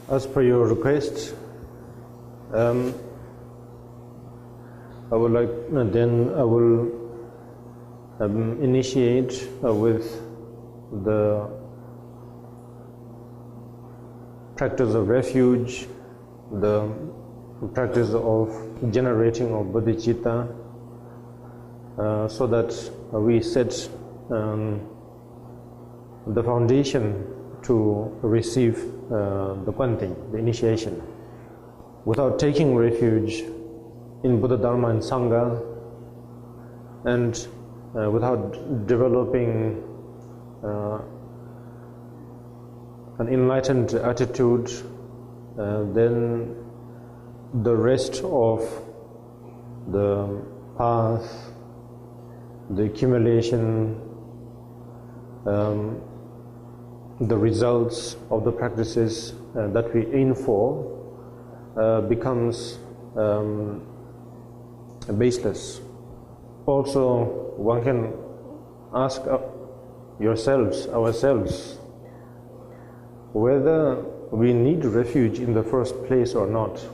As per your request, I would like then I will initiate with the practice of refuge, the practice of generating of bodhicitta, so that we set the foundation to receive the Kwanting, the initiation. Without taking refuge in Buddha, Dharma and Sangha, and without developing an enlightened attitude, then the rest of the path, the accumulation, the results of the practices that we aim for becomes baseless. Also, one can ask ourselves, whether we need refuge in the first place or not.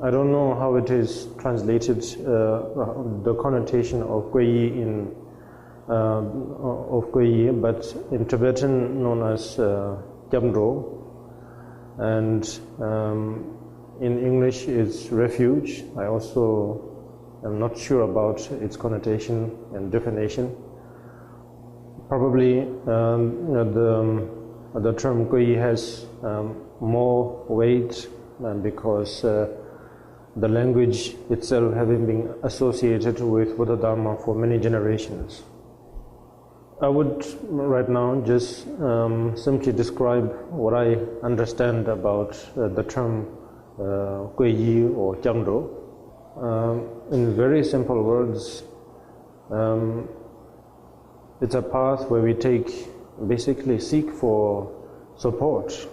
I don't know how it is translated, the connotation of Guiyi in but in Tibetan known as Gyamdro, and in English it's refuge. I also am not sure about its connotation and definition. Probably the term Guiyi has more weight because the language itself having been associated with Buddha Dharma for many generations. I would right now just simply describe what I understand about the term Guiyi or Gyamdro. In very simple words, it's a path where we basically seek for support,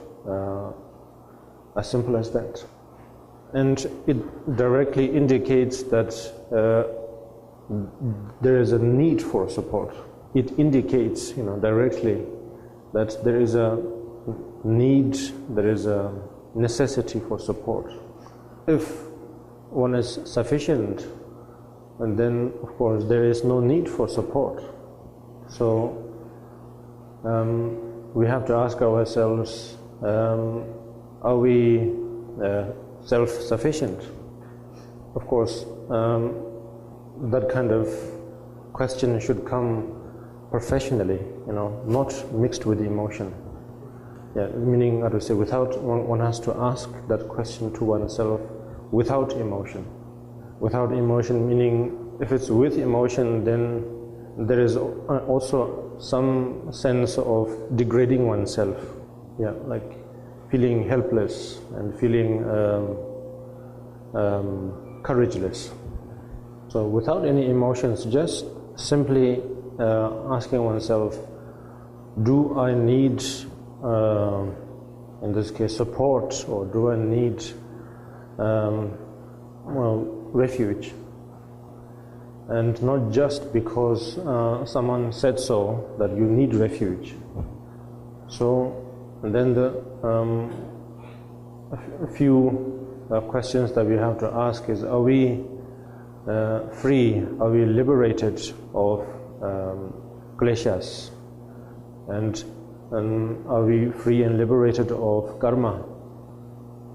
as simple as that. And it directly indicates that there is a need for support. It indicates, directly that there is a need, there is a necessity for support. If one is sufficient, and then of course there is no need for support. So we have to ask ourselves, are we self-sufficient? Of course, that kind of question should come professionally, not mixed with emotion. Yeah, meaning, I would say, one has to ask that question to oneself without emotion. Without emotion, meaning if it's with emotion, then there is also some sense of degrading oneself. Yeah, like feeling helpless and feeling courageless. So without any emotions, just simply asking oneself, do I need, in this case, support, or do I need refuge? And not just because someone said so that you need refuge. So then a few questions that we have to ask is, are we free, are we liberated of kleshas, and are we free and liberated of karma?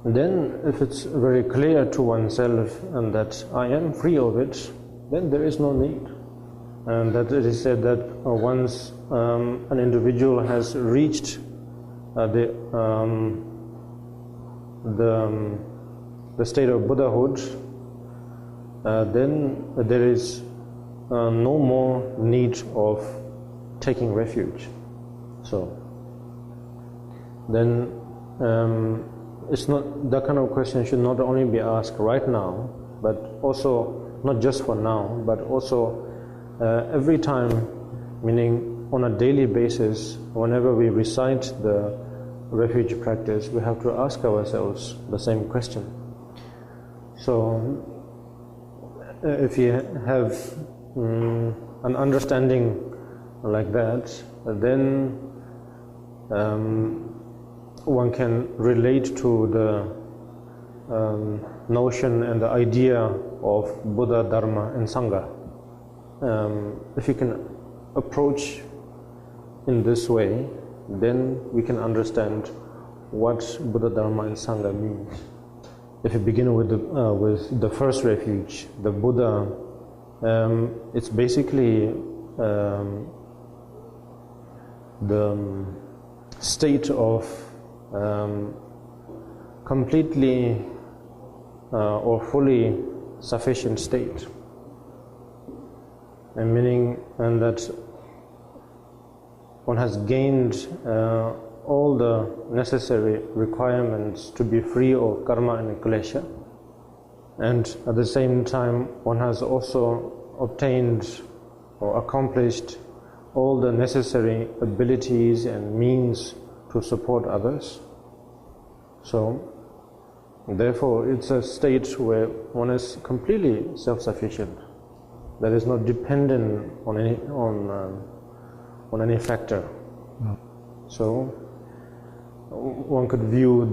And then if it's very clear to oneself and that I am free of it, then there is no need. And that it is said that once an individual has reached the state of Buddhahood, then there is no more need of taking refuge. So then it's not, that kind of question should not only be asked right now, but also not just for now, but also every time, meaning on a daily basis, whenever we recite the refuge practice, we have to ask ourselves the same question. So if you have an understanding like that, then one can relate to the notion and the idea of Buddha, Dharma and Sangha. If you can approach in this way, then we can understand what Buddha, Dharma and Sangha means. If you begin with the first refuge, the Buddha, it's basically the state of completely or fully sufficient state, and meaning that one has gained all the necessary requirements to be free of karma and klesha, and at the same time one has also obtained or accomplished all the necessary abilities and means to support others. So therefore it's a state where one is completely self-sufficient, that is not dependent on any factor. No. So one could view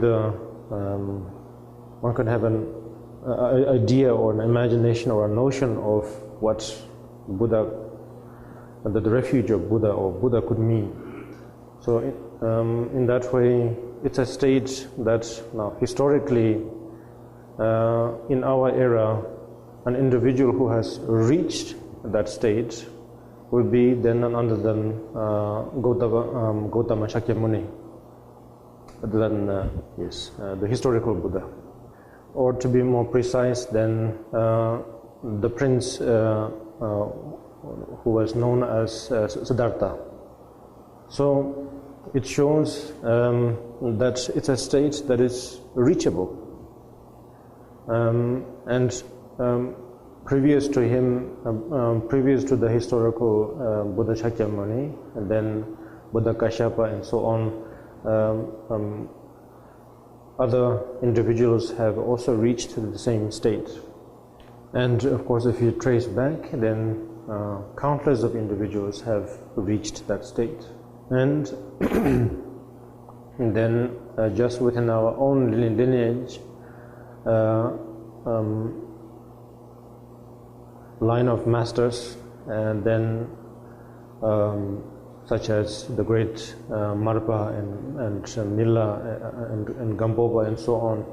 one could have an idea or an imagination or a notion of what Buddha, the refuge of Buddha or Buddha could mean. So in that way, it's a state that now historically in our era, an individual who has reached that state will be then none other than Gautama Shakyamuni, than the historical Buddha. Or to be more precise, then the prince who was known as Siddhartha. So it shows that it's a state that is reachable. And previous to him, previous to the historical Buddha Shakyamuni, and then Buddha Kashyapa and so on, other individuals have also reached the same state. And of course, if you trace back, then countless of individuals have reached that state. And then just within our own lineage, line of masters, and then such as the great Marpa and Milla and Gampopa and so on,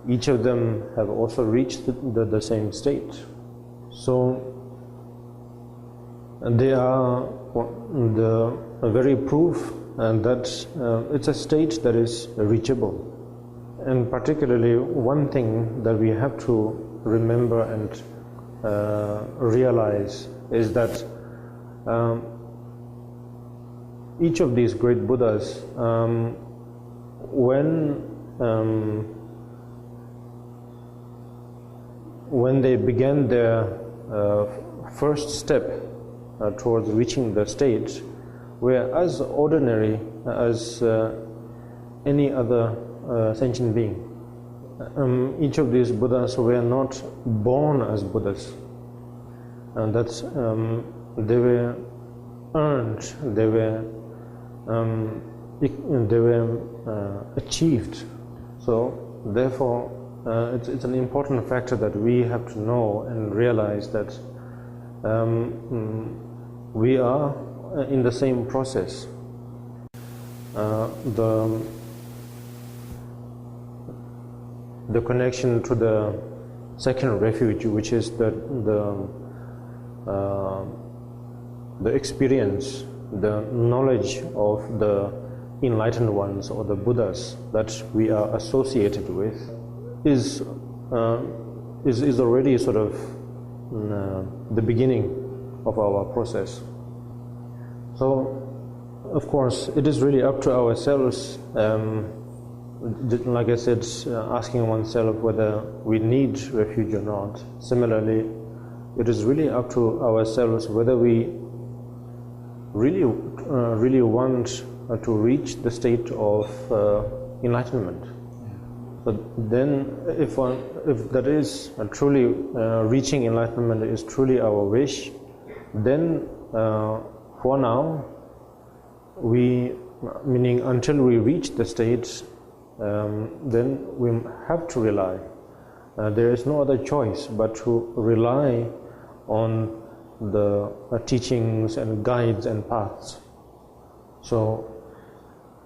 each of them have also reached the same state. So they are the very proof that it's a state that is reachable. And particularly one thing that we have to remember and realize is that each of these great Buddhas, when they began their first step towards reaching the state, were as ordinary as any other sentient being. Each of these Buddhas were not born as Buddhas, and that they were earned, they were achieved. So therefore it's an important factor that we have to know and realize that we are in the same process. The connection to the second refuge, which is the experience, the knowledge of the enlightened ones or the Buddhas that we are associated with, is already sort of the beginning of our process. So, of course, it is really up to ourselves, like I said, asking oneself whether we need refuge or not. Similarly, it is really up to ourselves whether we really want to reach the state of enlightenment. But then, if that is truly reaching enlightenment is truly our wish, then for now we meaning until we reach the state, then we have to rely. There is no other choice but to rely on the teachings and guides and paths. So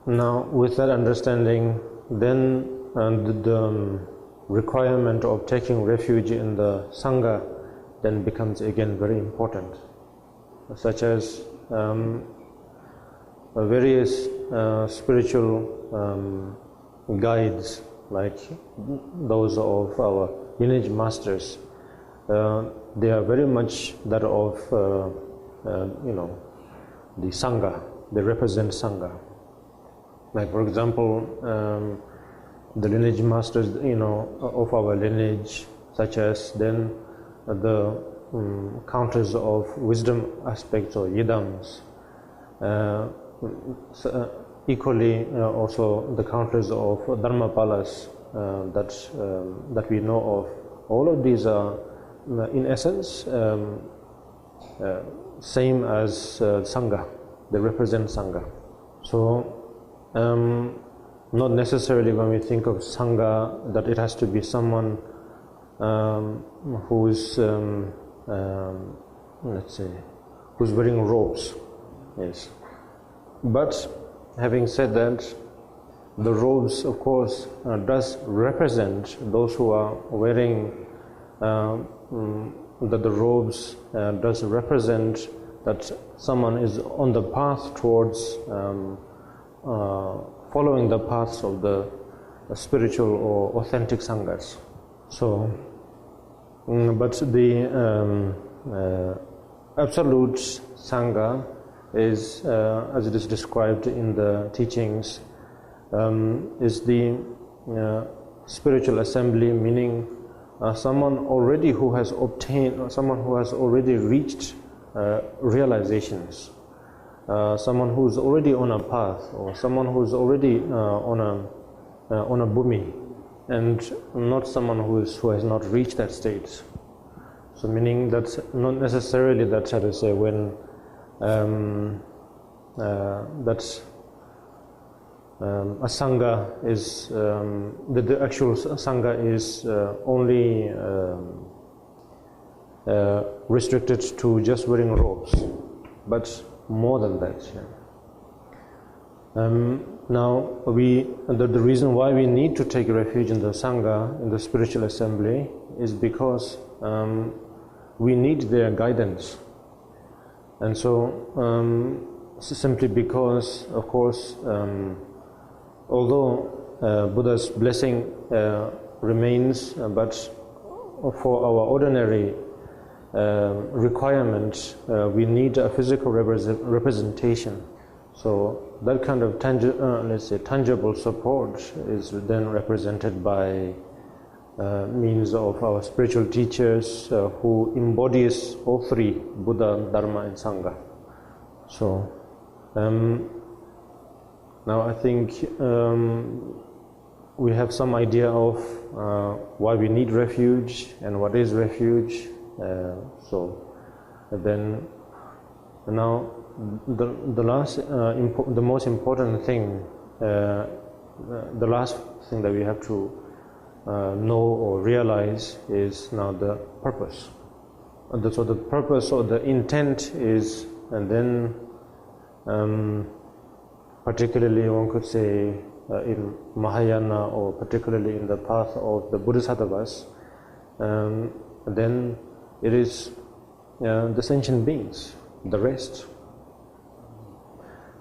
now with that understanding, then the requirement of taking refuge in the Sangha then becomes again very important, such as various spiritual guides like those of our lineage masters. They are very much that of the Sangha. They represent Sangha. Like for example, the lineage masters, of our lineage, such as then the counters of wisdom aspects or yidams. Equally, also the counters of Dharmapalas that we know of. All of these are, in essence, same as Sangha. They represent Sangha. So, not necessarily when we think of Sangha that it has to be someone who's, let's say, who's wearing robes. Yes. But having said that, the robes, of course, does represent those who are wearing, that the robes does represent that someone is on the path towards following the paths of the spiritual or authentic sanghas. So, but the absolute sangha is, as it is described in the teachings, is the spiritual assembly, meaning someone already who has obtained, or someone who has already reached realizations, someone who's already on a path, or someone who's already on a bhumi, and not someone who has not reached that state. So meaning that's not necessarily that, how to say, when that's a sangha is the actual sangha is only restricted to just wearing robes, but more than that. Now the reason why we need to take refuge in the sangha, in the spiritual assembly, is because we need their guidance. And so simply because, of course, although Buddha's blessing remains, but for our ordinary requirement, we need a physical representation. So that kind of let's say tangible support is then represented by means of our spiritual teachers who embodies all three, Buddha, Dharma and Sangha. So now I think we have some idea of why we need refuge and what is refuge. So then now the most important thing, the last thing that we have to know or realize is now the purpose. So the purpose or the intent is, and then particularly one could say in Mahayana, or particularly in the path of the Bodhisattvas, then it is the sentient beings, the rest.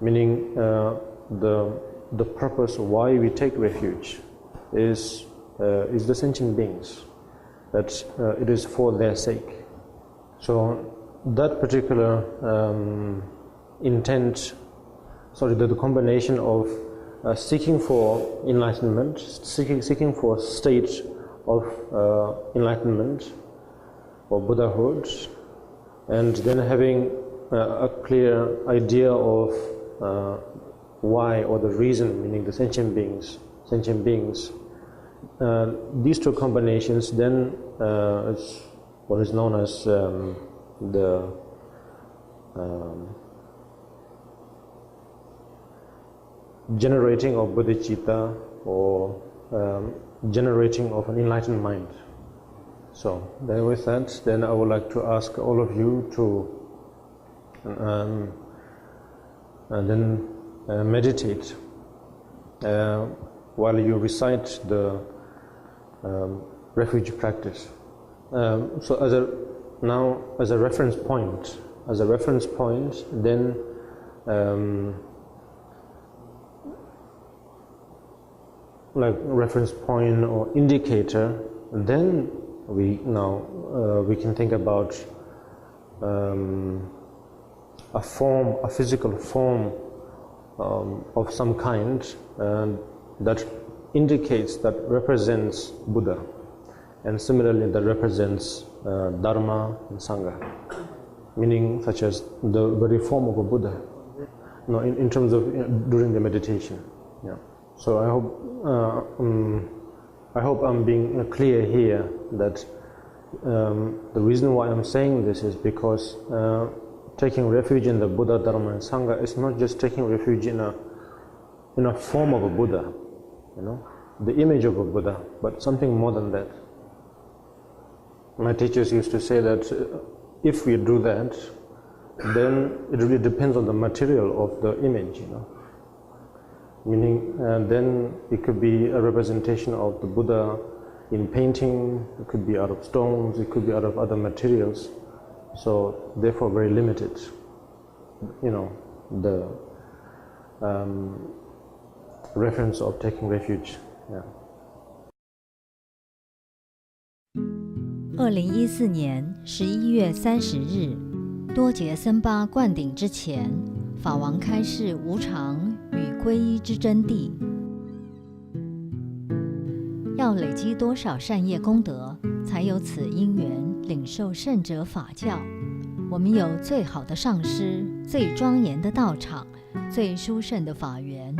Meaning the purpose why we take refuge is the sentient beings, that it is for their sake. So that particular intent, the combination of seeking for enlightenment, seeking for state of enlightenment or Buddhahood, and then having a clear idea of why, or the reason, meaning the sentient beings. These two combinations then is what is known as generating of bodhicitta or generating of an enlightened mind. So then with that, then I would like to ask all of you to meditate while you recite the refuge practice. So as a reference point, then like reference point or indicator, then we can think about a physical form of some kind that indicates, that represents Buddha, and similarly that represents Dharma and Sangha, meaning such as the very form of a Buddha, in terms of during the meditation. Yeah. So I hope I'm being clear here that the reason why I'm saying this is because taking refuge in the Buddha, Dharma and Sangha is not just taking refuge in a form of a Buddha, the image of a Buddha, but something more than that. My teachers used to say that if we do that, then it really depends on the material of the image, meaning then it could be a representation of the Buddha in painting, it could be out of stones, it could be out of other materials, so therefore very limited, the reference of taking refuge. Yeah. 2014年11月30日，多杰森巴灌顶之前，法王开示无常与皈依之真谛。要累积多少善业功德，才有此因缘领受圣者法教？我们有最好的上师，最庄严的道场，最殊胜的法缘，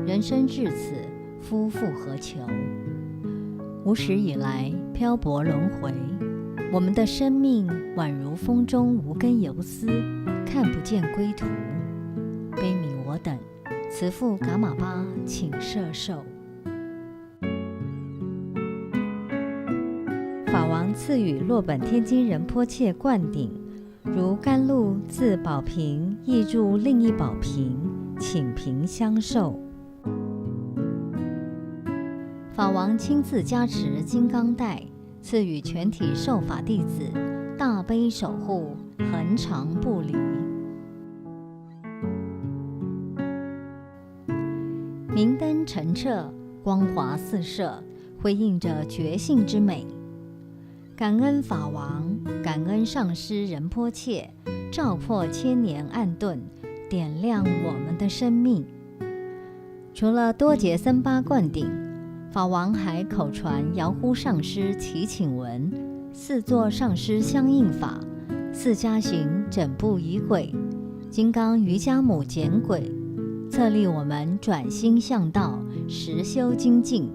人生至此，夫复何求？无始以来，漂泊轮回，我们的生命宛如风中无根游丝，看不见归途。悲悯我等，慈父噶玛巴，请摄受。法王赐予洛本天津仁波切灌顶，如甘露自宝瓶溢注另一宝瓶，请瓶相授。法王亲自加持金刚带，赐予全体受法弟子大悲守护，恒常不离。明灯澄澈，光华四射，辉映着觉性之美。感恩法王，感恩上师仁波切，照破千年暗顿，点亮我们的生命。除了多杰森巴灌顶，法王还口传遥呼上师祈请文，四座上师相应法，四加行整部仪轨，金刚瑜伽母简轨，策励我们转心向道，实修精进。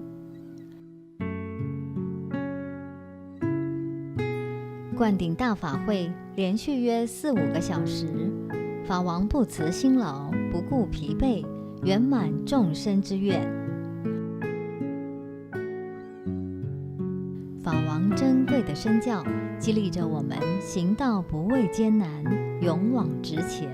灌顶大法会连续约4-5个小时，法王不辞辛劳，不顾疲惫，圆满众生之愿。法王珍贵的身教，激励着我们行道不畏艰难，勇往直前。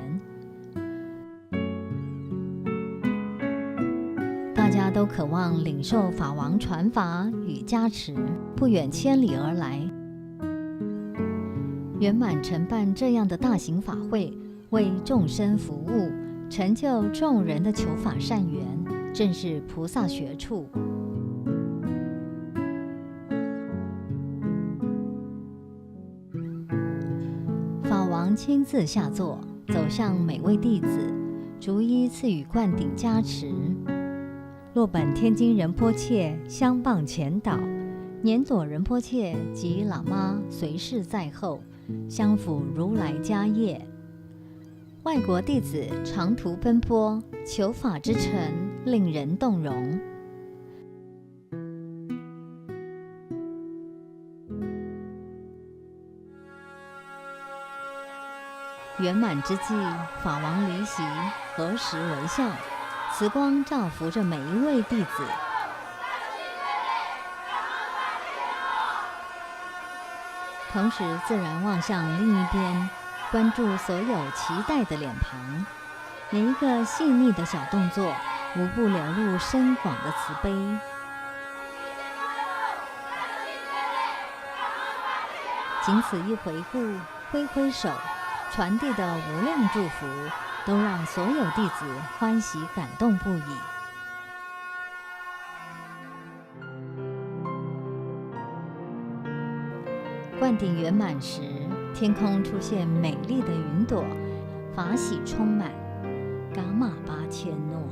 大家都渴望领受法王传法与加持，不远千里而来。圆满承办这样的大型法会，为众生服务，成就众人的求法善缘，正是菩萨学处。法王亲自下座，走向每位弟子，逐一赐予灌顶加持。洛本天津仁波切相傍前导，年佐仁波切及喇嘛随侍在后，相辅如来家业。外国弟子长途奔波，求法之诚令人动容。圆满之际，法王离席，合十为笑，慈光照拂着每一位弟子。同时自然望向另一边，关注所有期待的脸庞，每一个细腻的小动作无不流露深广的慈悲。仅此一回顾，挥挥手传递的无量祝福，都让所有弟子欢喜感动不已。灌顶圆满时，天空出现美丽的云朵，法喜充满，噶玛巴切诺。